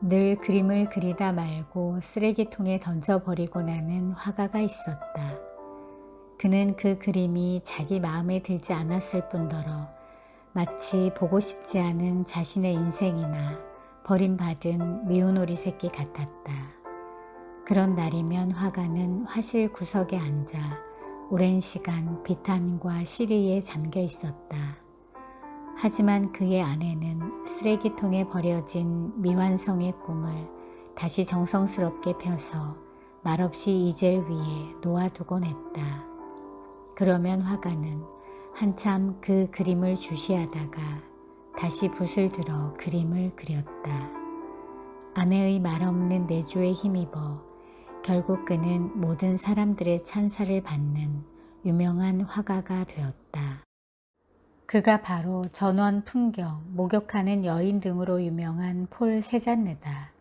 늘 그림을 그리다 말고 쓰레기통에 던져버리고 나는 화가가 있었다. 그는 그 그림이 자기 마음에 들지 않았을 뿐더러 마치 보고 싶지 않은 자신의 인생이나 버림받은 미운 오리 새끼 같았다. 그런 날이면 화가는 화실 구석에 앉아 오랜 시간 비탄과 시리에 잠겨 있었다. 하지만 그의 아내는 쓰레기통에 버려진 미완성의 꿈을 다시 정성스럽게 펴서 말없이 이젤 위에 놓아두곤 했다. 그러면 화가는 한참 그 그림을 주시하다가 다시 붓을 들어 그림을 그렸다. 아내의 말없는 내조에 힘입어 결국 그는 모든 사람들의 찬사를 받는 유명한 화가가 되었다. 그가 바로 전원 풍경, 목욕하는 여인 등으로 유명한 폴 세잔느다.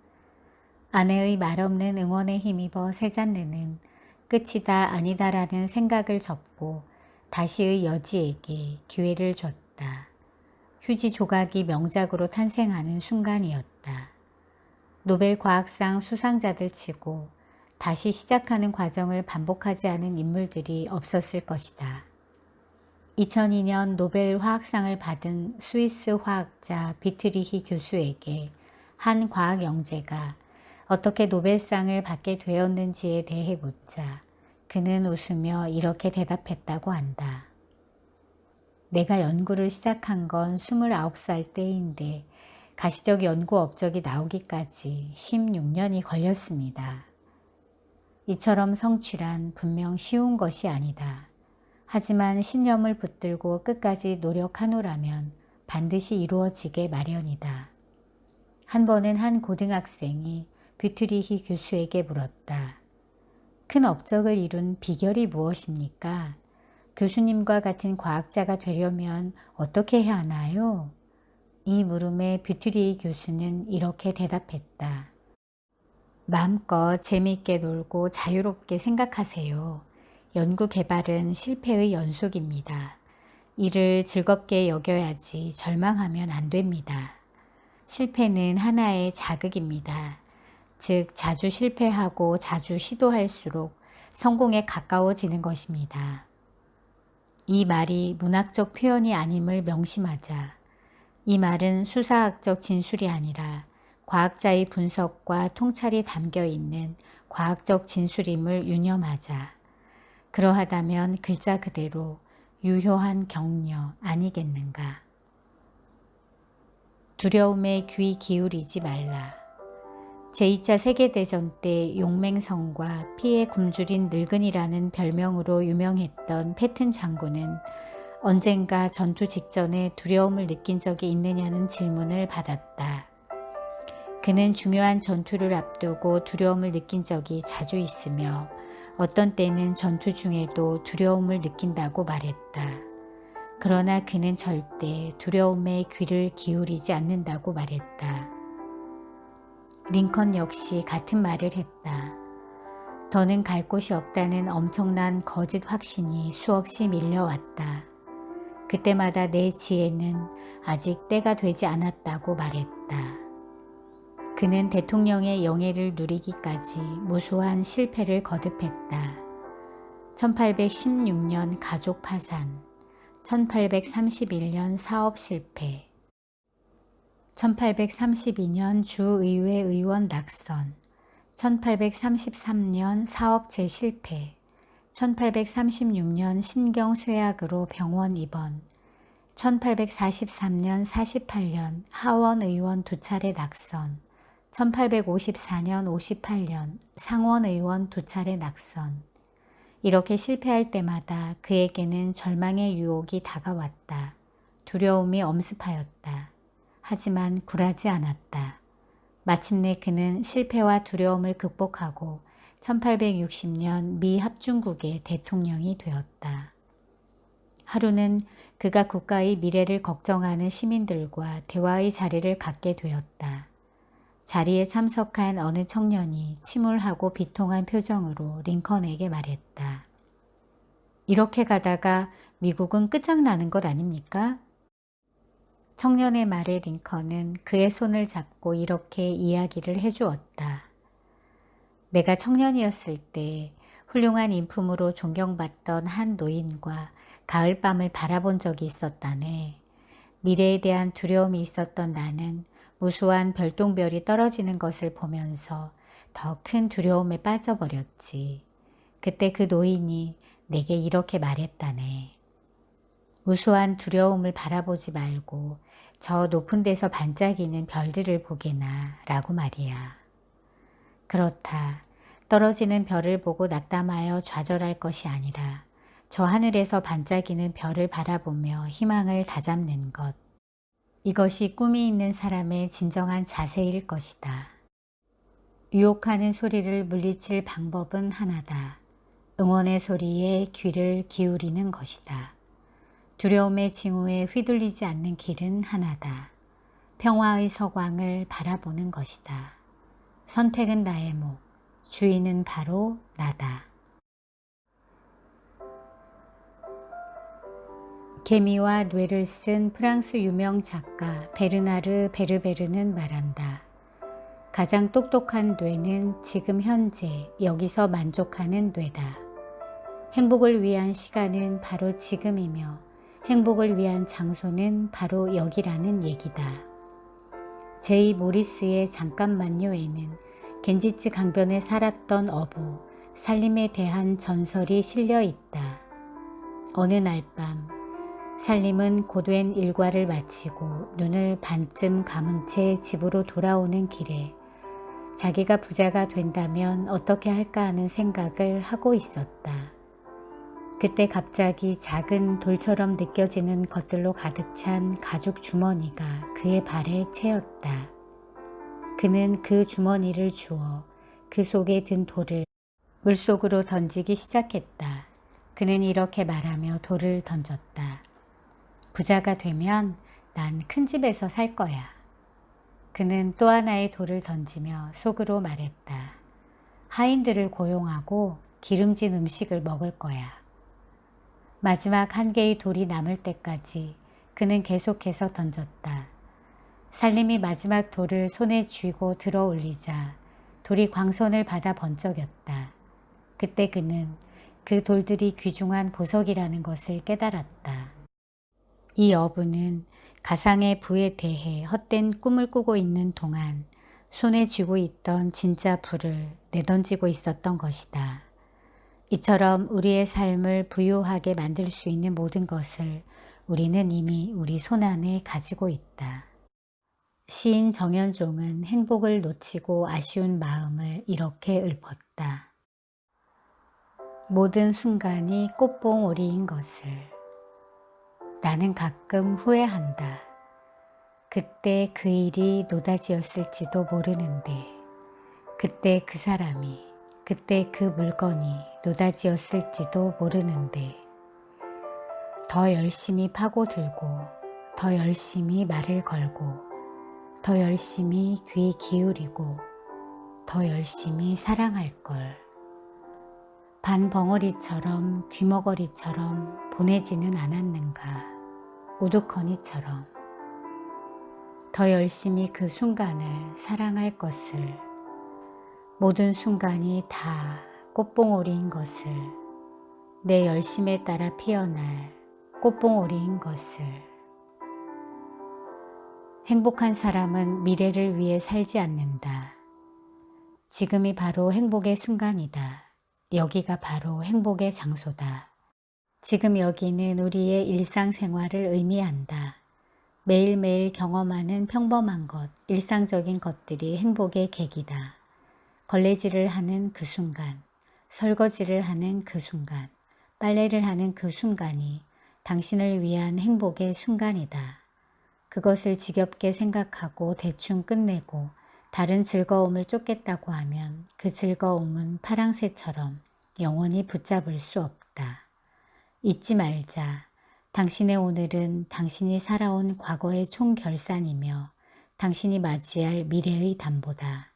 아내의 말없는 응원에 힘입어 세잔느는 끝이다 아니다라는 생각을 접고 다시의 여지에게 기회를 줬다. 휴지 조각이 명작으로 탄생하는 순간이었다. 노벨 과학상 수상자들 치고 다시 시작하는 과정을 반복하지 않은 인물들이 없었을 것이다. 2002년 노벨 화학상을 받은 스위스 화학자 비트리히 교수에게 한 과학 영재가 어떻게 노벨상을 받게 되었는지에 대해 묻자 그는 웃으며 이렇게 대답했다고 한다. 내가 연구를 시작한 건 29살 때인데 가시적 연구 업적이 나오기까지 16년이 걸렸습니다. 이처럼 성취란 분명 쉬운 것이 아니다. 하지만 신념을 붙들고 끝까지 노력하노라면 반드시 이루어지게 마련이다. 한 번은 한 고등학생이 뷰트리히 교수에게 물었다. 큰 업적을 이룬 비결이 무엇입니까? 교수님과 같은 과학자가 되려면 어떻게 해야 하나요? 이 물음에 뷰트리히 교수는 이렇게 대답했다. 마음껏 재미있게 놀고 자유롭게 생각하세요. 연구 개발은 실패의 연속입니다. 이를 즐겁게 여겨야지 절망하면 안 됩니다. 실패는 하나의 자극입니다. 즉 자주 실패하고 자주 시도할수록 성공에 가까워지는 것입니다. 이 말이 문학적 표현이 아님을 명심하자. 이 말은 수사학적 진술이 아니라 과학자의 분석과 통찰이 담겨 있는 과학적 진술임을 유념하자. 그러하다면 글자 그대로 유효한 격려 아니겠는가. 두려움에 귀 기울이지 말라. 제2차 세계대전 때 용맹성과 피에 굶주린 늙은이라는 별명으로 유명했던 패튼 장군은 언젠가 전투 직전에 두려움을 느낀 적이 있느냐는 질문을 받았다. 그는 중요한 전투를 앞두고 두려움을 느낀 적이 자주 있으며 어떤 때는 전투 중에도 두려움을 느낀다고 말했다. 그러나 그는 절대 두려움에 귀를 기울이지 않는다고 말했다. 링컨 역시 같은 말을 했다. 더는 갈 곳이 없다는 엄청난 거짓 확신이 수없이 밀려왔다. 그때마다 내 지혜는 아직 때가 되지 않았다고 말했다. 그는 대통령의 영예를 누리기까지 무수한 실패를 거듭했다. 1816년 가족 파산, 1831년 사업 실패, 1832년 주의회 의원 낙선, 1833년 사업체 실패, 1836년 신경쇠약으로 병원 입원, 1843년 48년 하원 의원 2차례 낙선, 1854년 58년 상원 의원 2차례 낙선. 이렇게 실패할 때마다 그에게는 절망의 유혹이 다가왔다. 두려움이 엄습하였다. 하지만 굴하지 않았다. 마침내 그는 실패와 두려움을 극복하고 1860년 미 합중국의 대통령이 되었다. 하루는 그가 국가의 미래를 걱정하는 시민들과 대화의 자리를 갖게 되었다. 자리에 참석한 어느 청년이 침울하고 비통한 표정으로 링컨에게 말했다. 이렇게 가다가 미국은 끝장나는 것 아닙니까? 청년의 말에 링컨은 그의 손을 잡고 이렇게 이야기를 해주었다. 내가 청년이었을 때 훌륭한 인품으로 존경받던 한 노인과 가을밤을 바라본 적이 있었다네. 미래에 대한 두려움이 있었던 나는 무수한 별똥별이 떨어지는 것을 보면서 더 큰 두려움에 빠져버렸지. 그때 그 노인이 내게 이렇게 말했다네. 무수한 두려움을 바라보지 말고 저 높은 데서 반짝이는 별들을 보게나 라고 말이야. 그렇다. 떨어지는 별을 보고 낙담하여 좌절할 것이 아니라 저 하늘에서 반짝이는 별을 바라보며 희망을 다잡는 것. 이것이 꿈이 있는 사람의 진정한 자세일 것이다. 유혹하는 소리를 물리칠 방법은 하나다. 응원의 소리에 귀를 기울이는 것이다. 두려움의 징후에 휘둘리지 않는 길은 하나다. 평화의 서광을 바라보는 것이다. 선택은 나의 목, 주인은 바로 나다. 개미와 뇌를 쓴 프랑스 유명 작가 베르나르 베르베르는 말한다. 가장 똑똑한 뇌는 지금 현재 여기서 만족하는 뇌다. 행복을 위한 시간은 바로 지금이며 행복을 위한 장소는 바로 여기라는 얘기다. 제이 모리스의 잠깐만요에는 겐지츠 강변에 살았던 어부 살림에 대한 전설이 실려 있다. 어느 날 밤 살림은 고된 일과를 마치고 눈을 반쯤 감은 채 집으로 돌아오는 길에 자기가 부자가 된다면 어떻게 할까 하는 생각을 하고 있었다. 그때 갑자기 작은 돌처럼 느껴지는 것들로 가득 찬 가죽 주머니가 그의 발에 채였다. 그는 그 주머니를 주워 그 속에 든 돌을 물속으로 던지기 시작했다. 그는 이렇게 말하며 돌을 던졌다. 부자가 되면 난 큰 집에서 살 거야. 그는 또 하나의 돌을 던지며 속으로 말했다. 하인들을 고용하고 기름진 음식을 먹을 거야. 마지막 한 개의 돌이 남을 때까지 그는 계속해서 던졌다. 살림이 마지막 돌을 손에 쥐고 들어 올리자 돌이 광선을 받아 번쩍였다. 그때 그는 그 돌들이 귀중한 보석이라는 것을 깨달았다. 이 어부는 가상의 부에 대해 헛된 꿈을 꾸고 있는 동안 손에 쥐고 있던 진짜 부를 내던지고 있었던 것이다. 이처럼 우리의 삶을 부유하게 만들 수 있는 모든 것을 우리는 이미 우리 손안에 가지고 있다. 시인 정현종은 행복을 놓치고 아쉬운 마음을 이렇게 읊었다. 모든 순간이 꽃봉오리인 것을 나는 가끔 후회한다. 그때 그 일이 노다지였을지도 모르는데, 그때 그 사람이, 그때 그 물건이 노다지였을지도 모르는데, 더 열심히 파고들고, 더 열심히 말을 걸고, 더 열심히 귀 기울이고, 더 열심히 사랑할 걸. 반벙어리처럼 귀머거리처럼 보내지는 않았는가, 우두커니처럼. 더 열심히 그 순간을 사랑할 것을, 모든 순간이 다 꽃봉오리인 것을, 내 열심에 따라 피어날 꽃봉오리인 것을. 행복한 사람은 미래를 위해 살지 않는다. 지금이 바로 행복의 순간이다. 여기가 바로 행복의 장소다. 지금 여기는 우리의 일상생활을 의미한다. 매일매일 경험하는 평범한 것, 일상적인 것들이 행복의 계기다. 걸레질을 하는 그 순간, 설거지를 하는 그 순간, 빨래를 하는 그 순간이 당신을 위한 행복의 순간이다. 그것을 지겹게 생각하고 대충 끝내고 다른 즐거움을 쫓겠다고 하면 그 즐거움은 파랑새처럼 영원히 붙잡을 수 없다. 잊지 말자. 당신의 오늘은 당신이 살아온 과거의 총결산이며 당신이 맞이할 미래의 담보다.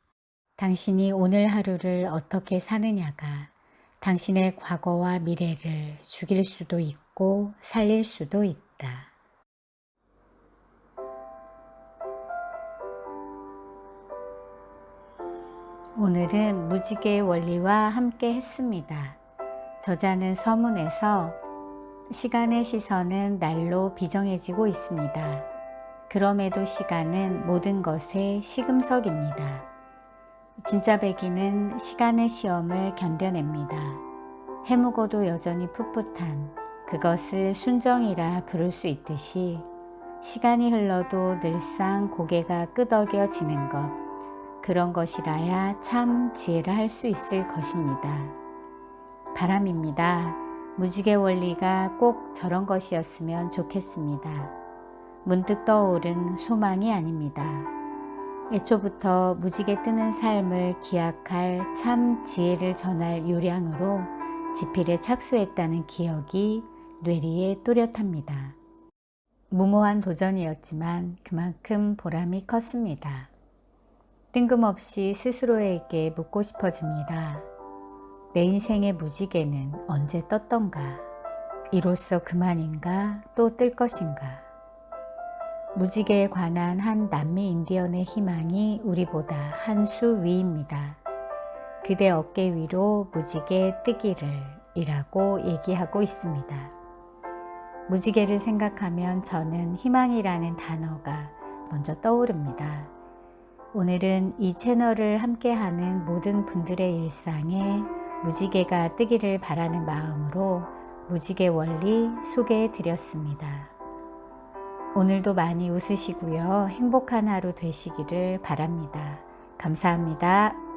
당신이 오늘 하루를 어떻게 사느냐가 당신의 과거와 미래를 죽일 수도 있고 살릴 수도 있다. 오늘은 무지개의 원리와 함께 했습니다. 저자는 서문에서 시간의 시선은 날로 비정해지고 있습니다. 그럼에도 시간은 모든 것의 시금석입니다. 진짜 백인은 시간의 시험을 견뎌냅니다. 해묵어도 여전히 풋풋한 그것을 순정이라 부를 수 있듯이 시간이 흘러도 늘상 고개가 끄덕여지는 것, 그런 것이라야 참 지혜라 할 수 있을 것입니다. 바람입니다. 무지개 원리가 꼭 저런 것이었으면 좋겠습니다. 문득 떠오른 소망이 아닙니다. 애초부터 무지개 뜨는 삶을 기약할 참 지혜를 전할 요량으로 지필에 착수했다는 기억이 뇌리에 또렷합니다. 무모한 도전이었지만 그만큼 보람이 컸습니다. 뜬금없이 스스로에게 묻고 싶어집니다. 내 인생의 무지개는 언제 떴던가? 이로써 그만인가? 또 뜰 것인가? 무지개에 관한 한 남미 인디언의 희망이 우리보다 한 수 위입니다. 그대 어깨 위로 무지개 뜨기를 이라고 얘기하고 있습니다. 무지개를 생각하면 저는 희망이라는 단어가 먼저 떠오릅니다. 오늘은 이 채널을 함께하는 모든 분들의 일상에 무지개가 뜨기를 바라는 마음으로 무지개 원리 소개해 드렸습니다. 오늘도 많이 웃으시고요. 행복한 하루 되시기를 바랍니다. 감사합니다.